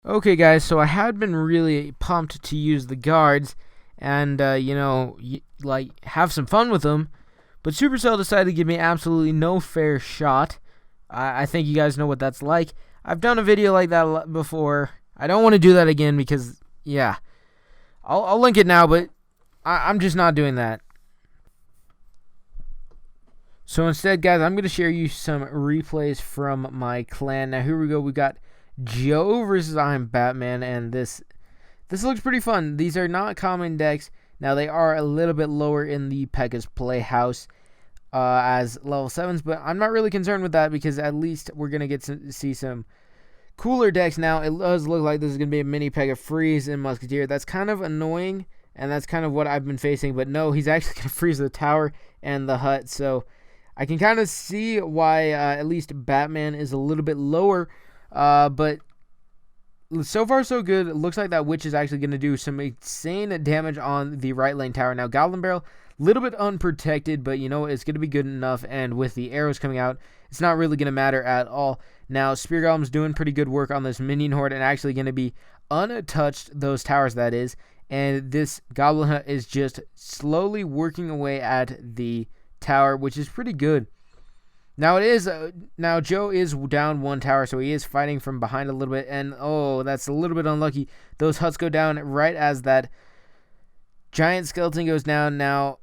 Okay, guys, so I had been really pumped to use the guards and, have some fun with them, but Supercell decided to give me absolutely no fair shot. I think you guys know what that's like. I've done a video like that before. I don't want to do that again because, yeah. I'll link it now, but I'm just not doing that. So instead, guys, I'm going to share you some replays from my clan. Now, here we go. We got Joe versus I'm Batman, and this looks pretty fun. These are not common decks. Now, they are a little bit lower in the Pekka's Playhouse as level 7s, but I'm not really concerned with that because at least we're going to get to see some cooler decks. Now, it does look like this is going to be a mini Pekka Freeze and Musketeer. That's kind of annoying, and that's kind of what I've been facing, but no, he's actually going to freeze the tower and the hut, so I can kind of see why at least Batman is a little bit lower, but so far so good. It looks like that Witch is actually going to do some insane damage on the right lane tower. Now, Goblin Barrel, a little bit unprotected, but you know, it's going to be good enough, and with the arrows coming out, it's not really going to matter at all. Now, Spear Goblin's doing pretty good work on this minion horde and actually going to be untouched, those towers that is, and this Goblin Hut is just slowly working away at the tower, which is pretty good. Now now Joe is down one tower, so he is fighting from behind a little bit, and oh, that's a little bit unlucky. Those huts go down right as that giant skeleton goes down. Now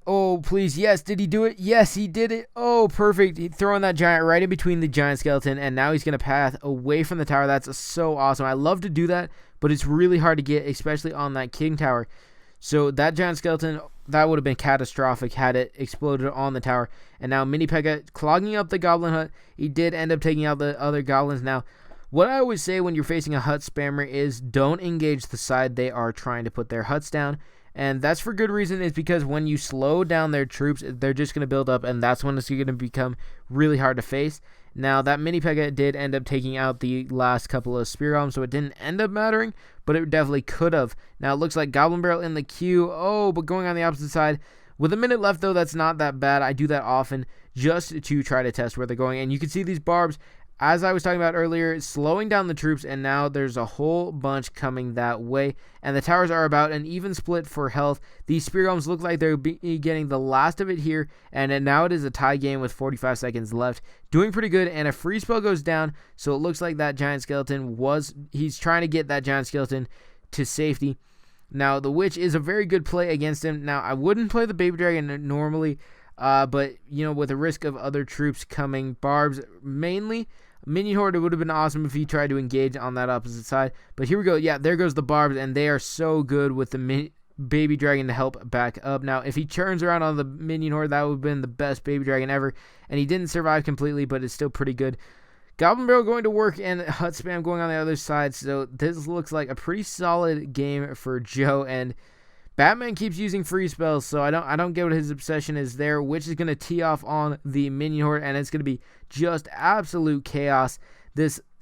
oh please, yes, did he do it? Yes, he did it. Oh, perfect. He's throwing that giant right in between the giant skeleton, and now he's gonna path away from the tower. That's so awesome. I love to do that, but it's really hard to get, especially on that king tower. So that giant skeleton, that would have been catastrophic had it exploded on the tower. And now Mini Pekka clogging up the Goblin Hut. He did end up taking out the other goblins. Now, what I always say when you're facing a hut spammer is don't engage the side they are trying to put their huts down. And that's for good reason. Is because when you slow down their troops, they're just going to build up, and that's when it's going to become really hard to face. Now, that Mini Pekka did end up taking out the last couple of Spear Golems, so it didn't end up mattering, but it definitely could have. Now, it looks like Goblin Barrel in the queue. Oh, but going on the opposite side. With a minute left, though, that's not that bad. I do that often just to try to test where they're going. And you can see these barbs, as I was talking about earlier, slowing down the troops, and now there's a whole bunch coming that way. And the towers are about an even split for health. These Spear Golems look like they're getting the last of it here, and now it is a tie game with 45 seconds left. Doing pretty good, and a free spell goes down, so it looks like that giant skeleton he's trying to get that giant skeleton to safety. Now, the Witch is a very good play against him. Now, I wouldn't play the Baby Dragon normally, but, you know, with the risk of other troops coming, barbs mainly. Minion Horde, it would have been awesome if he tried to engage on that opposite side. But here we go. Yeah, there goes the barbs, and they are so good with the Baby Dragon to help back up. Now, if he turns around on the Minion Horde, that would have been the best Baby Dragon ever. And he didn't survive completely, but it's still pretty good. Goblin Barrel going to work, and hut spam going on the other side. So this looks like a pretty solid game for Joe, and Batman keeps using free spells, so I don't get what his obsession is there. Witch is going to tee off on the Minion Horde, and it's going to be just absolute chaos.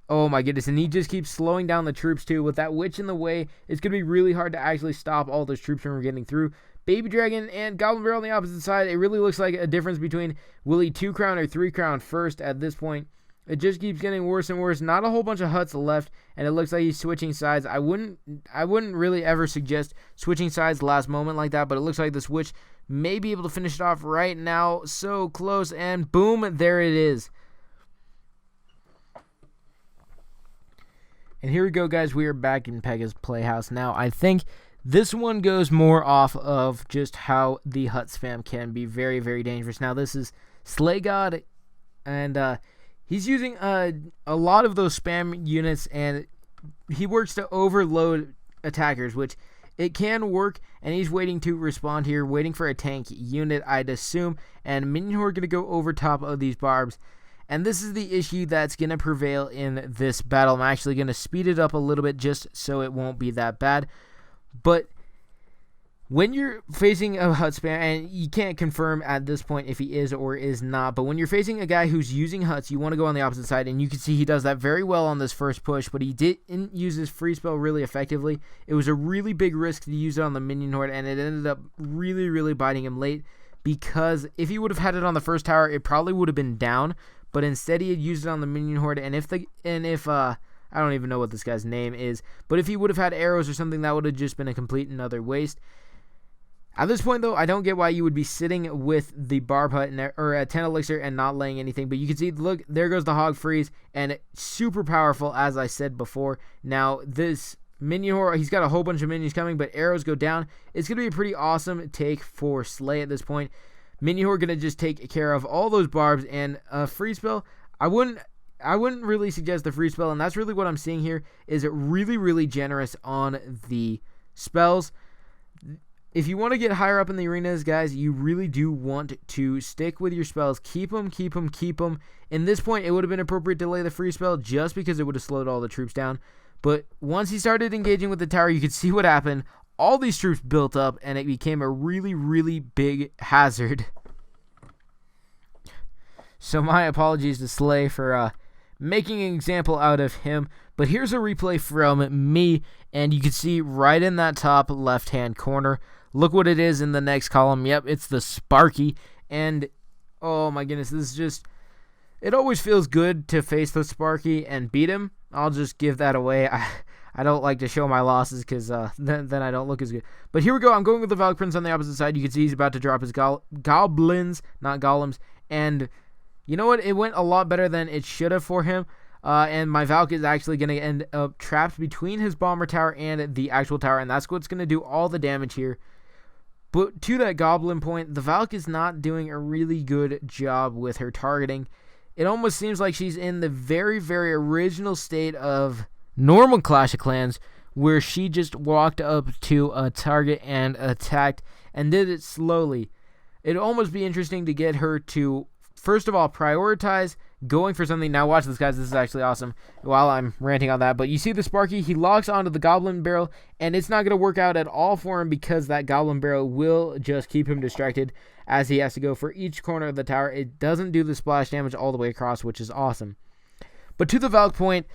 Oh my goodness, and he just keeps slowing down the troops too. With that Witch in the way, it's going to be really hard to actually stop all those troops from getting through. Baby Dragon and Goblin Barrel on the opposite side, it really looks like a difference between will he 2 crown or 3 crown first at this point. It just keeps getting worse and worse. Not a whole bunch of huts left, and it looks like he's switching sides. I wouldn't really ever suggest switching sides last moment like that, but it looks like this Witch may be able to finish it off right now. So close, and boom, there it is. And here we go, guys. We are back in Pekka's Playhouse. Now, I think this one goes more off of just how the hut spam can be very, very dangerous. Now, this is Slay God, and he's using a lot of those spam units, and he works to overload attackers, which it can work, and he's waiting to respond here, waiting for a tank unit, I'd assume, and Minion Horde going to go over top of these barbs. And this is the issue that's going to prevail in this battle. I'm actually going to speed it up a little bit just so it won't be that bad. But when you're facing a hut spam, and you can't confirm at this point if he is or is not, but when you're facing a guy who's using huts, you want to go on the opposite side, and you can see he does that very well on this first push, but he didn't use his free spell really effectively. It was a really big risk to use it on the Minion Horde, and it ended up really, really biting him late, because if he would have had it on the first tower, it probably would have been down, but instead he had used it on the Minion Horde, and if I don't even know what this guy's name is. But if he would have had arrows or something, that would have just been a complete and utter waste. At this point, though, I don't get why you would be sitting with the barb hut or a 10 elixir and not laying anything. But you can see, look, there goes the hog freeze, and super powerful, as I said before. Now, this minion horde, he's got a whole bunch of minions coming, but arrows go down. It's going to be a pretty awesome take for Slay at this point. Minion horde going to just take care of all those barbs, and a free spell, I wouldn't really suggest the free spell, and that's really what I'm seeing here, is it really generous on the spells. If you want to get higher up in the arenas, guys, you really do want to stick with your spells. Keep them. In this point, it would have been appropriate to lay the free spell just because it would have slowed all the troops down. But once he started engaging with the tower, you could see what happened. All these troops built up, and it became a really big hazard. So my apologies to Slay for making an example out of him. But here's a replay from me, and you can see right in that top left-hand corner. Look what it is in the next column. Yep, it's the Sparky. And, oh my goodness, this is just... It always feels good to face the Sparky and beat him. I'll just give that away. I don't like to show my losses because then I don't look as good. But here we go. I'm going with the Valk Prince on the opposite side. You can see he's about to drop his goblins, not golems. And you know what? It went a lot better than it should have for him. And my Valk is actually going to end up trapped between his bomber tower and the actual tower. And that's what's going to do all the damage here. But to that goblin point, the Valk is not doing a really good job with her targeting. It almost seems like she's in the very original state of normal Clash of Clans, where she just walked up to a target and attacked and did it slowly. It'd almost be interesting to get her to, first of all, prioritize going for something. Now watch this, guys. This is actually awesome while I'm ranting on that. But you see the Sparky, he locks onto the Goblin Barrel, and it's not going to work out at all for him because that Goblin Barrel will just keep him distracted as he has to go for each corner of the tower. It doesn't do the splash damage all the way across, which is awesome. But to the Valk point,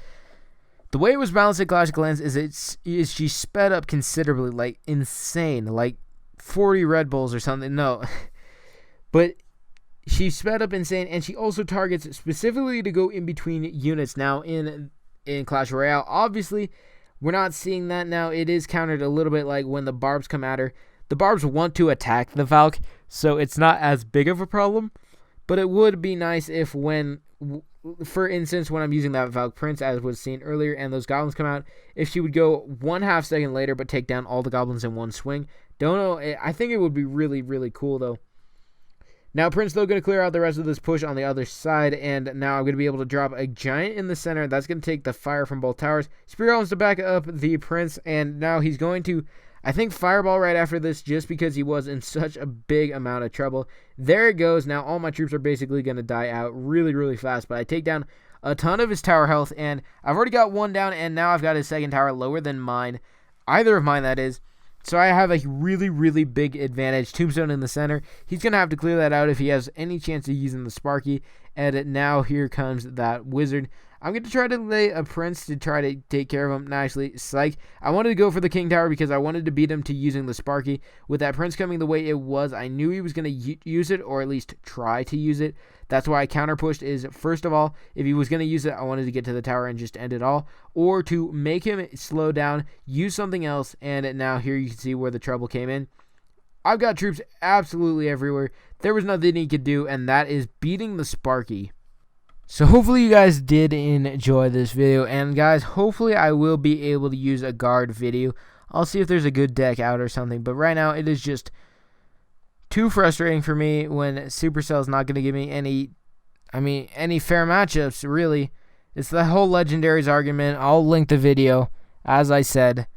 the way it was balanced at Clash of Clans is she sped up considerably, like insane, like 40 Red Bulls or something. No. But she sped up insane, and she also targets specifically to go in between units. Now, in Clash Royale, obviously, we're not seeing that now. It is countered a little bit like when the barbs come at her. The barbs want to attack the Valk, so it's not as big of a problem. But it would be nice if for instance, when I'm using that Valk Prince, as was seen earlier, and those goblins come out, if she would go 1/2 second later but take down all the goblins in one swing. Don't know. I think it would be really cool, though. Now, Prince, though, going to clear out the rest of this push on the other side, and now I'm going to be able to drop a giant in the center. That's going to take the fire from both towers. Spear wants to back up the Prince, and now he's going to, I think, fireball right after this just because he was in such a big amount of trouble. There it goes. Now all my troops are basically going to die out really fast, but I take down a ton of his tower health, and I've already got one down, and now I've got his second tower lower than mine. Either of mine, that is. So I have a really big advantage. Tombstone in the center. He's going to have to clear that out if he has any chance of using the Sparky. And now here comes that wizard. I'm going to try to lay a Prince to try to take care of him. No, actually, psych. I wanted to go for the King Tower because I wanted to beat him to using the Sparky. With that Prince coming the way it was, I knew he was going to use it, or at least try to use it. That's why I counter pushed is, first of all, if he was going to use it, I wanted to get to the tower and just end it all. Or to make him slow down, use something else, and now here you can see where the trouble came in. I've got troops absolutely everywhere. There was nothing he could do, and that is beating the Sparky. So hopefully you guys did enjoy this video, and guys, hopefully I will be able to use a guard video. I'll see if there's a good deck out or something, but right now it is just too frustrating for me when Supercell's not going to give me any fair matchups, really. It's the whole Legendaries argument. I'll link the video, as I said.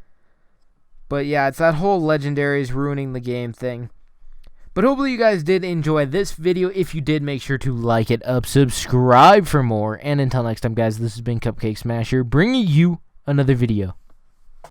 But yeah, it's that whole Legendaries ruining the game thing. But hopefully you guys did enjoy this video. If you did, make sure to like it up, subscribe for more. And until next time, guys, this has been CupcakeSmasher, bringing you another video.